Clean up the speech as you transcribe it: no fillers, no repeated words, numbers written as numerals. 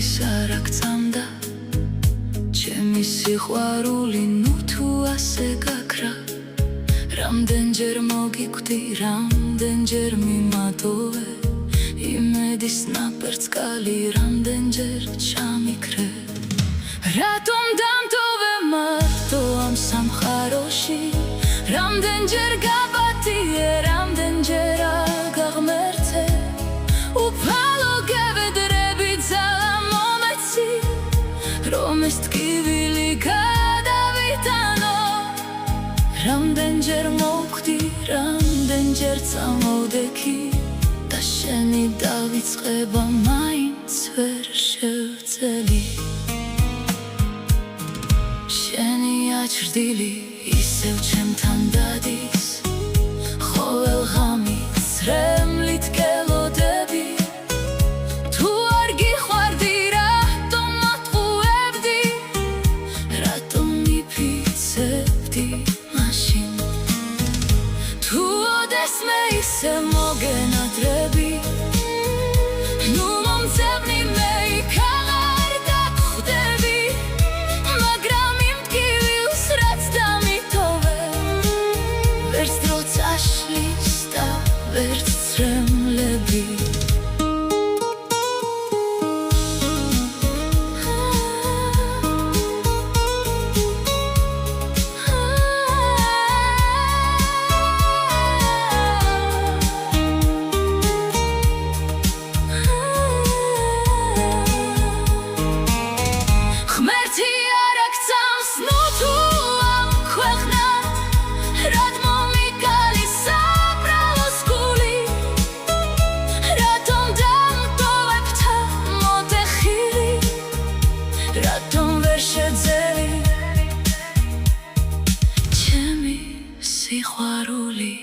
თვის არ აქცამდა ჩემი სიყვარული ნუ თუ ასე გაქრა რამდენჯერ მოგიკვდი რამდენჯერ მიმატოვე იმედის ნაპერწკალი რამდენჯერ ჩამიქრე რატომ დამტოვე მარტო ამ სამყაროში რამდენჯერ გაპატიე რამდენჯერ აგაღმერთე უფალო გევედრები ძალა მომეცი რომ ეს ტკივილი გადავიტანო რამდენჯერ მოვხვდი რამდენჯერ წამოვდექი და შენი დავიწყება მაინც ვერ შევწელი შენი აჭრდილი ისევ ჩემთან დადის ყოველ ღამით ცრემლით გელოდები თუ არ გიყვარდი რატომ მატყუებდი რატომ მიფიცებდი მაშინ თუ ოდესმე ისე მოგენადრები ნუ მომწევნი მე იქ აღარ დაგხვდები მაგრამ იმ ტკივილს რაც დამიტოვე ვერც დრო წაშლის და ვერც ცრემლები ღმერთი არ აქცამს ნუ თუ ამ ქვეყნად რატომ მიკალისა ბრალოს გული რატომ დამტოვებთა მოტეხილი რატომ ვერ შეძელი ჩემი სიყვარული